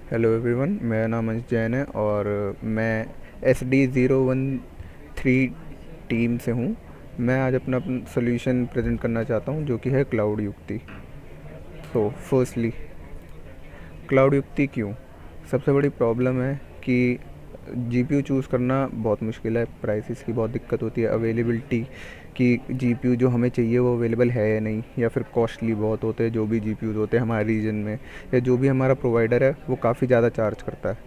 Hello everyone, मेरा नाम अंश जैन है और मैं SD013 टीम से हूँ। मैं आज अपना सोल्यूशन प्रेजेंट करना चाहता हूँ जो कि है क्लाउड युक्ति। तो फर्स्टली, क्लाउड युक्ति क्यों? सबसे बड़ी प्रॉब्लम है कि जीपीयू चूज़ करना बहुत मुश्किल है, प्राइसेस की बहुत दिक्कत होती है, अवेलेबिलिटी कि जीपीयू जो हमें चाहिए वो अवेलेबल है या नहीं, या फिर कॉस्टली बहुत होते हैं जो भी जीपीयूज़ होते हैं हमारे रीजन में, या जो भी हमारा प्रोवाइडर है वो काफ़ी ज़्यादा चार्ज करता है।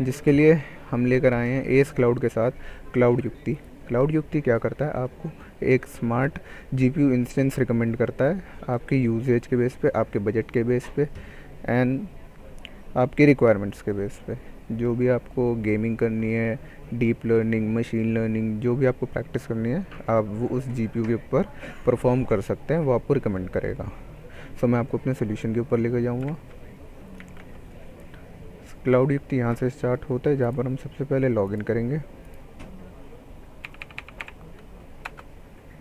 जिसके लिए हम लेकर आए हैं एस क्लाउड के साथ क्लाउड युक्ति। क्लाउड युक्ति क्या करता है? आपको एक स्मार्ट जीपीयू इंस्टेंस रिकमेंड करता है आपके यूजेज के बेस पे, आपके बजट के बेस पे एंड आपकी रिक्वायरमेंट्स के बेस पे। जो भी आपको गेमिंग करनी है, डीप लर्निंग, मशीन लर्निंग, जो भी आपको प्रैक्टिस करनी है, आप वो उस जीपीयू के ऊपर परफॉर्म कर सकते हैं, वो आपको रिकमेंड करेगा। सो मैं आपको अपने सोल्यूशन के ऊपर लेकर जाऊँगा। क्लाउड युक्ति यहाँ से स्टार्ट होता है, जहाँ पर हम सबसे पहले लॉगिन करेंगे।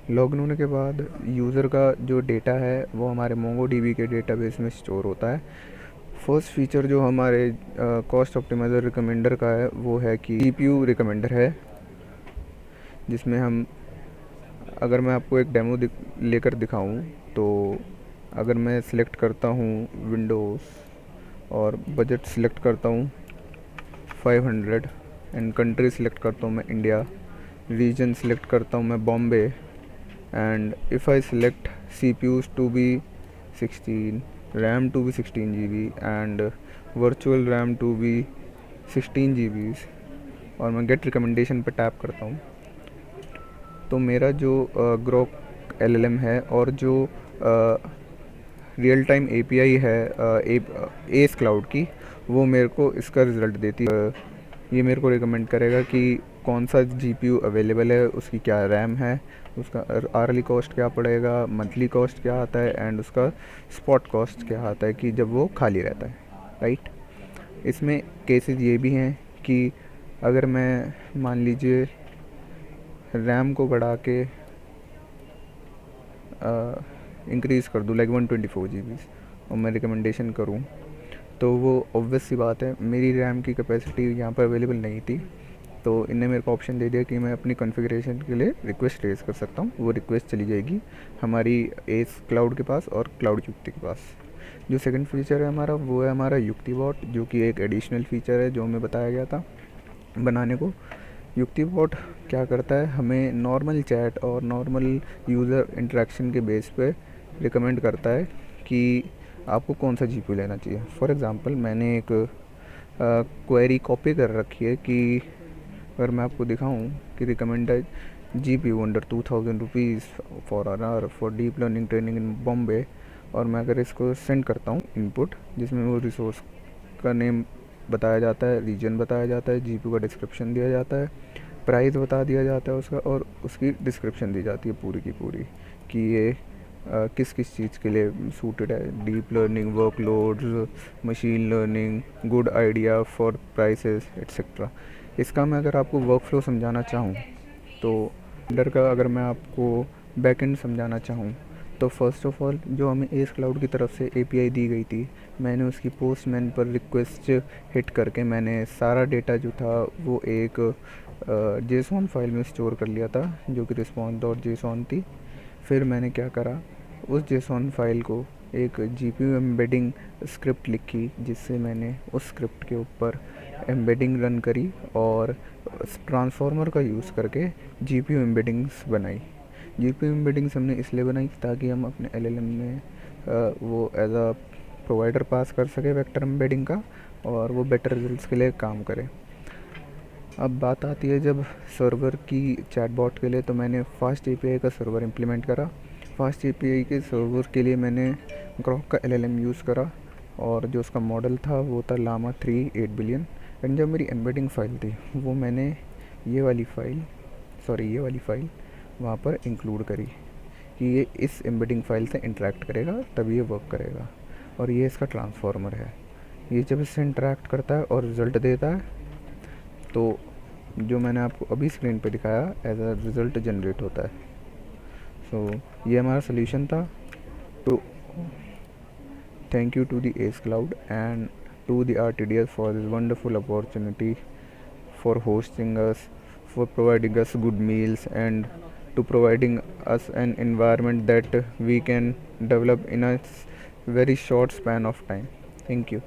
लॉगिन होने के बाद यूज़र का जो डेटा है वो हमारे मोंगोडीबी के डेटाबेस में स्टोर होता है। फर्स्ट फीचर जो हमारे कॉस्ट ऑप्टिमाइज़र रिकमेंडर का है वो है कि जीपीयू रिकमेंडर है, जिसमें हम, अगर मैं आपको एक डेमो लेकर दिखाऊं, तो अगर मैं सिलेक्ट करता हूं विंडोज़ और बजट सिलेक्ट करता हूं 500 एंड कंट्री सिलेक्ट करता हूं मैं इंडिया, रीजन सिलेक्ट करता हूं मैं Bombay, and if I select CPUs to be 16, RAM to be 16 GB and virtual RAM to be 16 GB, और मैं गेट रिकमेंडेशन पर टैप करता हूँ, तो मेरा जो ग्रोक LLM है और जो रियल टाइम API है एस क्लाउड की, वो मेरे को इसका रिज़ल्ट देती है। ये मेरे को रिकमेंड करेगा कि कौन सा जीपीयू अवेलेबल है, उसकी क्या रैम है, उसका आरली कॉस्ट क्या पड़ेगा, मंथली कॉस्ट क्या आता है एंड उसका स्पॉट कॉस्ट क्या आता है कि जब वो खाली रहता है, राइट। इसमें केसेस ये भी हैं कि अगर मैं, मान लीजिए, रैम को बढ़ा के इंक्रीज़ कर दूँ लाइक 124 GB, और मैं रिकमेंडेशन करूँ, तो वो ऑब्वियस सी बात है, मेरी रैम की कैपेसिटी यहाँ पर अवेलेबल नहीं थी, तो इनने मेरे को ऑप्शन दे दिया कि मैं अपनी कॉन्फ़िगरेशन के लिए रिक्वेस्ट रेज़ कर सकता हूँ। वो रिक्वेस्ट चली जाएगी हमारी एस क्लाउड के पास और क्लाउड युक्ति के पास। जो सेकंड फीचर है हमारा, वो है हमारा युक्ति बॉट, जो कि एक एडिशनल फीचर है जो हमें बताया गया था बनाने को। युक्ति बॉट क्या करता है? हमें नॉर्मल चैट और नॉर्मल यूज़र इंटरेक्शन के बेस पे रिकमेंड करता है कि आपको कौन सा जीपीयू लेना चाहिए। फॉर एग्ज़ाम्पल, मैंने एक क्वेरी कॉपी कर रखी है कि अगर मैं आपको दिखाऊं कि recommended GPU under 2000 rupees for an hour for deep learning training in Bombay, और मैं अगर इसको सेंड करता हूँ इनपुट, जिसमें वो रिसोर्स का नेम बताया जाता है, रीजन बताया जाता है, जीपीयू का डिस्क्रिप्शन दिया जाता है, प्राइस बता दिया जाता है उसका, और उसकी डिस्क्रिप्शन दी जाती है पूरी की पूरी कि ये किस किस चीज़ के लिए सूटेड है, deep learning workloads, machine learning, good idea for prices etcetera. इसका मैं अगर आपको वर्क फ्लो समझाना चाहूँ, तो अंडर का अगर मैं आपको बैकएंड समझाना चाहूँ, तो फर्स्ट ऑफ ऑल जो हमें एस क्लाउड की तरफ से API दी गई थी, मैंने उसकी पोस्टमैन पर रिक्वेस्ट हिट करके मैंने सारा डेटा जो था वो एक जेसॉन फाइल में स्टोर कर लिया था, जो कि response.json थी। फिर मैंने क्या करा, उस जेसॉन फाइल को एक GPU एम्बेडिंग स्क्रिप्ट लिखी, जिससे मैंने उस स्क्रिप्ट के ऊपर एम्बेडिंग रन करी और ट्रांसफार्मर का यूज़ करके GPU एम्बेडिंग्स बनाई। GPU एम्बेडिंग्स हमने इसलिए बनाई ताकि हम अपने LLM में वो एज अ प्रोवाइडर पास कर सके वेक्टर एम्बेडिंग का, और वो बेटर रिजल्ट्स के लिए काम करे। अब बात आती है जब सर्वर की चैटबॉट के लिए, तो मैंने फास्ट API का सर्वर इम्प्लीमेंट करा। फास्ट API के सर्वर के लिए मैंने ग्रॉक का LLM यूज़ करा, और जो उसका मॉडल था वो था llama 3 8 बिलियन। एंड जब मेरी एम्बेडिंग फ़ाइल थी, वो मैंने ये वाली फ़ाइल वहाँ पर इंक्लूड करी कि ये इस एम्बेडिंग फ़ाइल से इंटरेक्ट करेगा तभी ये वर्क करेगा, और ये इसका ट्रांसफार्मर है। ये जब इससे इंटरेक्ट करता है और रिज़ल्ट देता है, तो जो मैंने आपको अभी स्क्रीन पे दिखाया एज अ रिज़ल्ट जनरेट होता है। सो ये हमारा सोल्यूशन था। तो thank you to the S cloud and to the RTDS for this wonderful opportunity, for hosting us, for providing us good meals, and to providing us an environment that we can develop in a very short span of time. Thank you.